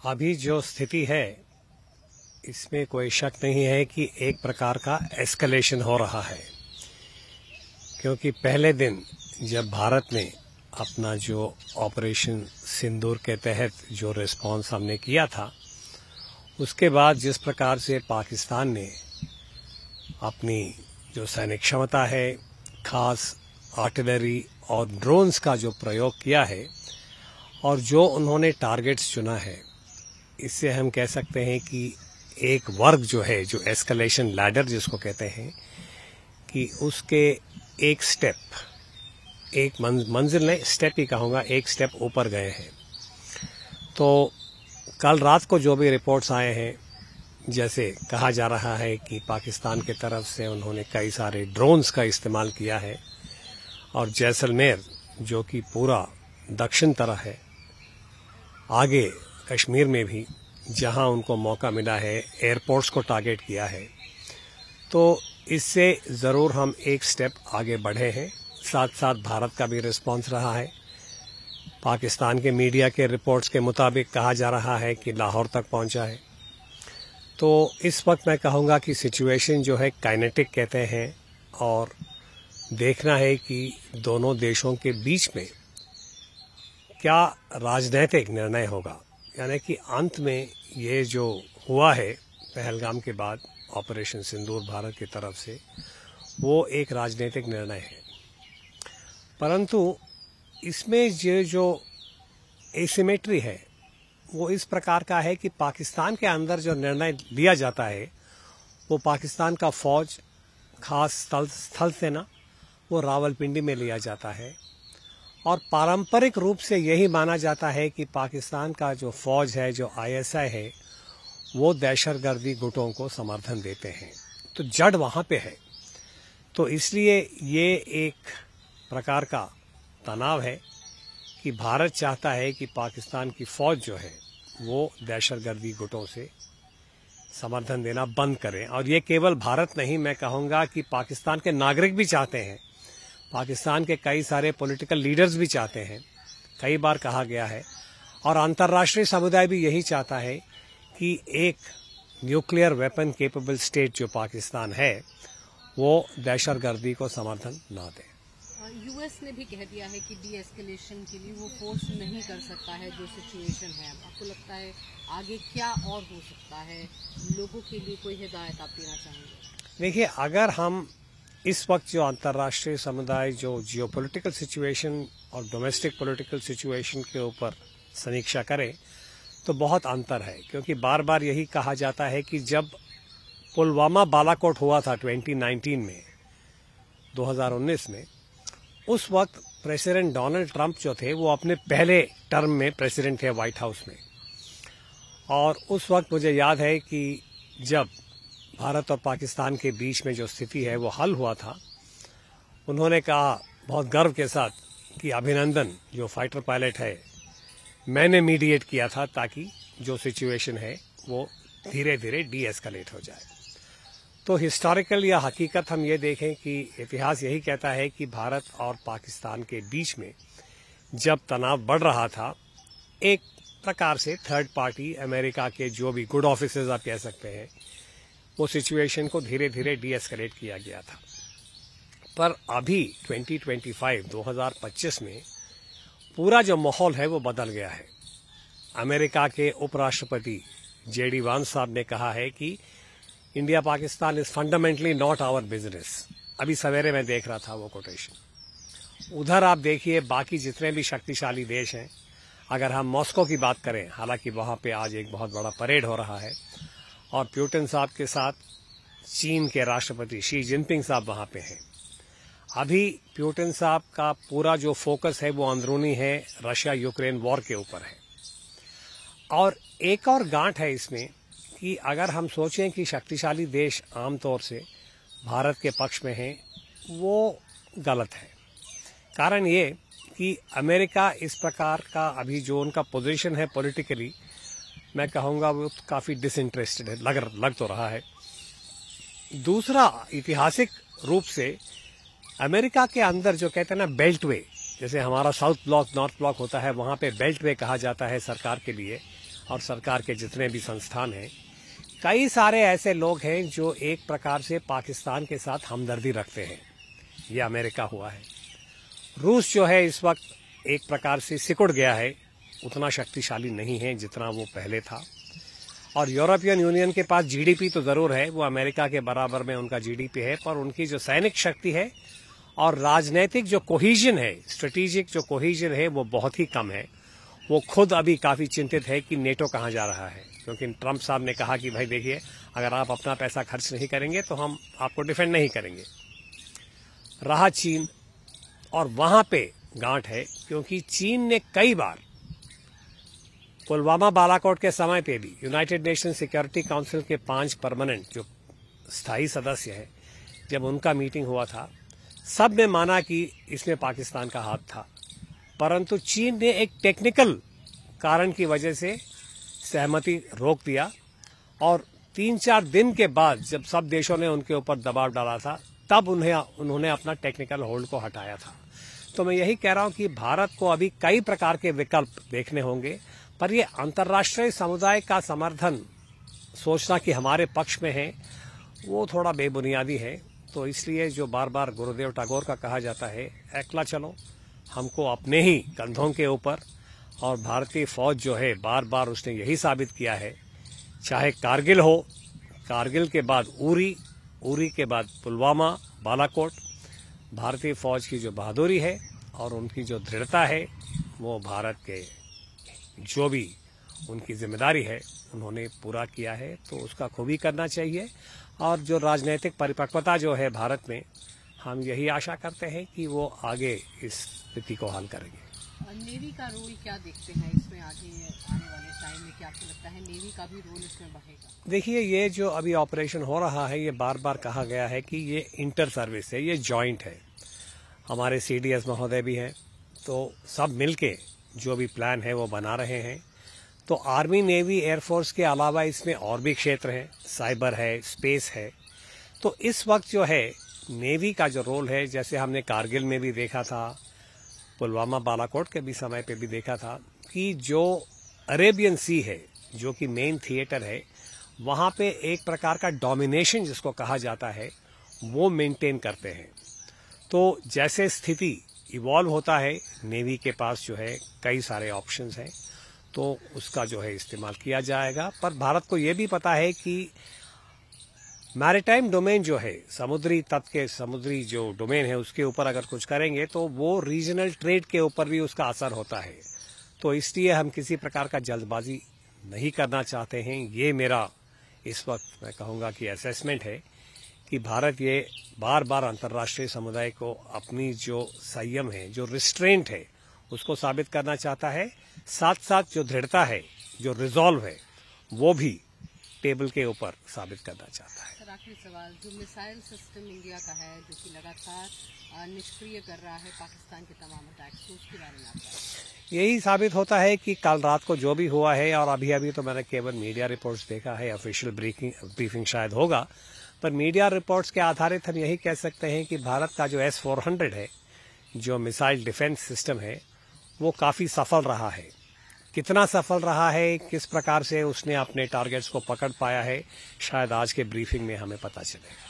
अभी जो स्थिति है इसमें कोई शक नहीं है कि एक प्रकार का एस्केलेशन हो रहा है, क्योंकि पहले दिन जब भारत ने अपना जो ऑपरेशन सिंदूर के तहत जो रिस्पांस हमने किया था, उसके बाद जिस प्रकार से पाकिस्तान ने अपनी जो सैनिक क्षमता है, खास आर्टिलरी और ड्रोन्स का जो प्रयोग किया है और जो उन्होंने टारगेट्स चुना है, इससे हम कह सकते हैं कि एक वर्ग जो है, जो एस्केलेशन लैडर जिसको कहते हैं, कि उसके एक स्टेप, एक मंजिल नहीं, स्टेप ही कहूँगा, एक स्टेप ऊपर गए हैं। तो कल रात को जो भी रिपोर्ट्स आए हैं, जैसे कहा जा रहा है कि पाकिस्तान की तरफ से उन्होंने कई सारे ड्रोन्स का इस्तेमाल किया है और जैसलमेर जो कि पूरा दक्षिण तरफ है, आगे कश्मीर में भी जहां उनको मौका मिला है एयरपोर्ट्स को टारगेट किया है, तो इससे ज़रूर हम एक स्टेप आगे बढ़े हैं। साथ साथ भारत का भी रिस्पांस रहा है। पाकिस्तान के मीडिया के रिपोर्ट्स के मुताबिक कहा जा रहा है कि लाहौर तक पहुंचा है। तो इस वक्त मैं कहूँगा कि सिचुएशन जो है काइनेटिक कहते हैं और देखना है कि दोनों देशों के बीच में क्या राजनीतिक निर्णय होगा, यानी कि अंत में ये जो हुआ है पहलगाम के बाद ऑपरेशन सिंदूर भारत की तरफ से, वो एक राजनीतिक निर्णय है। परंतु इसमें ये जो एसिमेट्री है वो इस प्रकार का है कि पाकिस्तान के अंदर जो निर्णय लिया जाता है वो पाकिस्तान का फौज, खास स्थल सेना, वो रावलपिंडी में लिया जाता है और पारंपरिक रूप से यही माना जाता है कि पाकिस्तान का जो फौज है, जो आईएसआई है, वो दहशतगर्दी गुटों को समर्थन देते हैं। तो जड़ वहां पे है। तो इसलिए ये एक प्रकार का तनाव है कि भारत चाहता है कि पाकिस्तान की फौज जो है वो दहशतगर्दी गुटों से समर्थन देना बंद करें। और ये केवल भारत नहीं, मैं कहूँगा कि पाकिस्तान के नागरिक भी चाहते हैं, पाकिस्तान के कई सारे पॉलिटिकल लीडर्स भी चाहते हैं, कई बार कहा गया है, और अंतर्राष्ट्रीय समुदाय भी यही चाहता है कि एक न्यूक्लियर वेपन केपेबल स्टेट जो पाकिस्तान है वो दहशतगर्दी को समर्थन ना दे। यूएस ने भी कह दिया है कि डी एस्केलेशन के लिए वो फोर्स नहीं कर सकता है जो सिचुएशन है। आपको लगता है आगे क्या और हो सकता है? लोगों के लिए कोई हिदायत आप देना चाहेंगे? देखिए, अगर हम इस वक्त जो अंतर्राष्ट्रीय समुदाय जो जियोपॉलिटिकल सिचुएशन और डोमेस्टिक पॉलिटिकल सिचुएशन के ऊपर समीक्षा करें तो बहुत अंतर है, क्योंकि बार बार यही कहा जाता है कि जब पुलवामा बालाकोट हुआ था 2019 में, 2019 में, उस वक्त प्रेसिडेंट डोनाल्ड ट्रंप जो थे वो अपने पहले टर्म में प्रेसिडेंट थे व्हाइट हाउस में, और उस वक्त मुझे याद है कि जब भारत और पाकिस्तान के बीच में जो स्थिति है वो हल हुआ था, उन्होंने कहा बहुत गर्व के साथ कि अभिनंदन जो फाइटर पायलट है, मैंने मीडिएट किया था ताकि जो सिचुएशन है वो धीरे धीरे डी एस्केलेट हो जाए। तो हिस्टोरिकल या हकीकत हम ये देखें कि इतिहास यही कहता है कि भारत और पाकिस्तान के बीच में जब तनाव बढ़ रहा था, एक प्रकार से थर्ड पार्टी, अमेरिका के जो भी गुड ऑफिसर्स आप कह सकते हैं, वो सिचुएशन को धीरे धीरे डी एस्केलेट किया गया था। पर अभी 2025 में पूरा जो माहौल है वो बदल गया है। अमेरिका के उपराष्ट्रपति जेडी वांस साहब ने कहा है कि India Pakistan is fundamentally not our business. अभी सवेरे मैं देख रहा था वो कोटेशन। उधर आप देखिए बाकी जितने भी शक्तिशाली देश हैं, अगर हम मॉस्को की बात करें, हालांकि वहां पे आज एक बहुत बड़ा परेड हो रहा है और पुतिन साहब के साथ चीन के राष्ट्रपति शी जिनपिंग साहब वहां पे हैं। अभी पुतिन साहब का पूरा जो फोकस है वो अंदरूनी है, रशिया यूक्रेन वॉर के ऊपर है। और एक और गांठ है इसमें कि अगर हम सोचें कि शक्तिशाली देश आमतौर से भारत के पक्ष में हैं, वो गलत है। कारण ये कि अमेरिका इस प्रकार का अभी जो उनका पोजीशन है पॉलिटिकली, मैं कहूँगा वो काफ़ी डिसइंटरेस्टेड है, लग तो रहा है। दूसरा, ऐतिहासिक रूप से अमेरिका के अंदर जो कहते हैं ना बेल्ट वे, जैसे हमारा साउथ ब्लॉक नॉर्थ ब्लॉक होता है, वहाँ पे बेल्ट वे कहा जाता है सरकार के लिए, और सरकार के जितने भी संस्थान हैं, कई सारे ऐसे लोग हैं जो एक प्रकार से पाकिस्तान के साथ हमदर्दी रखते हैं। ये अमेरिका हुआ है, रूस जो है इस वक्त एक प्रकार से सिकुड़ गया है, उतना शक्तिशाली नहीं है जितना वो पहले था। और यूरोपियन यूनियन के पास जीडीपी तो जरूर है, वो अमेरिका के बराबर में उनका जीडीपी है, पर उनकी जो सैनिक शक्ति है और राजनीतिक जो कोहीजन है, स्ट्रेटेजिक जो कोहीजन है, वो बहुत ही कम है। वो खुद अभी काफी चिंतित है कि नेटो कहां जा रहा है, क्योंकि ट्रंप साहब ने कहा कि भाई देखिए, अगर आप अपना पैसा खर्च नहीं करेंगे तो हम आपको डिफेंड नहीं करेंगे। रहा चीन, और वहां पे गांठ है, क्योंकि चीन ने कई बार पुलवामा बालाकोट के समय पे भी यूनाइटेड नेशन सिक्योरिटी काउंसिल के 5 परमानेंट जो स्थायी सदस्य हैं, जब उनका मीटिंग हुआ था, सब ने माना कि इसमें पाकिस्तान का हाथ था, परंतु चीन ने एक टेक्निकल कारण की वजह से सहमति रोक दिया, और 3-4 दिन के बाद जब सब देशों ने उनके ऊपर दबाव डाला था, तब उन्होंने अपना टेक्निकल होल्ड को हटाया था। तो मैं यही कह रहा हूं कि भारत को अभी कई प्रकार के विकल्प देखने होंगे, पर ये अंतर्राष्ट्रीय समुदाय का समर्थन सोचना कि हमारे पक्ष में है, वो थोड़ा बेबुनियादी है। तो इसलिए जो बार बार गुरुदेव टैगोर का कहा जाता है, एकला चलो, हमको अपने ही कंधों के ऊपर, और भारतीय फौज जो है बार बार उसने यही साबित किया है, चाहे कारगिल हो, कारगिल के बाद उरी, उरी के बाद पुलवामा, बालाकोट, भारतीय फौज की जो बहादुरी है और उनकी जो दृढ़ता है, वो भारत के जो भी उनकी जिम्मेदारी है उन्होंने पूरा किया है, तो उसका खूबी करना चाहिए। और जो राजनीतिक परिपक्वता जो है भारत में, हम यही आशा करते हैं कि वो आगे इस स्थिति को हल करेंगे। नेवी का रोल क्या देखते हैं इसमें आगे आने वाले टाइम में? क्या आपको लगता है नेवी का भी रोल इसमें बढ़ेगा? देखिए, ये जो अभी ऑपरेशन हो रहा है, ये बार बार कहा गया है कि ये इंटर सर्विस है, ये जॉइंट है। हमारे सीडीएस महोदय भी हैं, तो सब मिलके जो भी प्लान है वो बना रहे हैं। तो आर्मी, नेवी, एयरफोर्स के अलावा इसमें और भी क्षेत्र हैं, साइबर है, स्पेस है। तो इस वक्त जो है नेवी का जो रोल है, जैसे हमने कारगिल में भी देखा था, पुलवामा बालाकोट के भी समय पे भी देखा था, कि जो अरेबियन सी है, जो कि मेन थिएटर है, वहां पे एक प्रकार का डोमिनेशन जिसको कहा जाता है, वो मेंटेन करते हैं। तो जैसे स्थिति इवॉल्व होता है, नेवी के पास जो है कई सारे ऑप्शंस हैं, तो उसका जो है इस्तेमाल किया जाएगा। पर भारत को ये भी पता है कि मैरिटाइम डोमेन जो है, समुद्री तट के समुद्री जो डोमेन है, उसके ऊपर अगर कुछ करेंगे तो वो रीजनल ट्रेड के ऊपर भी उसका असर होता है। तो इसलिए हम किसी प्रकार का जल्दबाजी नहीं करना चाहते हैं। ये मेरा इस वक्त मैं कहूँगा कि असेसमेंट है कि भारत ये बार बार अंतर्राष्ट्रीय समुदाय को अपनी जो संयम है, जो रिस्ट्रेंट है, उसको साबित करना चाहता है। साथ साथ जो दृढ़ता है, जो रिजॉल्व है, वो भी टेबल के ऊपर साबित करना चाहता है। सर, आखिरी सवाल, जो मिसाइल सिस्टम इंडिया का है, जो कि लगातार निष्क्रिय कर रहा है पाकिस्तान के तमाम अटैक्स, तो उसके बारे में आपका? यही साबित होता है कि कल रात को जो भी हुआ है, और अभी तो मैंने केवल मीडिया रिपोर्ट्स देखा है, ऑफिशियल ब्रीफिंग शायद होगा, पर मीडिया रिपोर्ट्स के आधारित हम यही कह सकते हैं कि भारत का जो S-400 है, जो मिसाइल डिफेंस सिस्टम है, वो काफी सफल रहा है। कितना सफल रहा है, किस प्रकार से उसने अपने टारगेट्स को पकड़ पाया है, शायद आज के ब्रीफिंग में हमें पता चलेगा।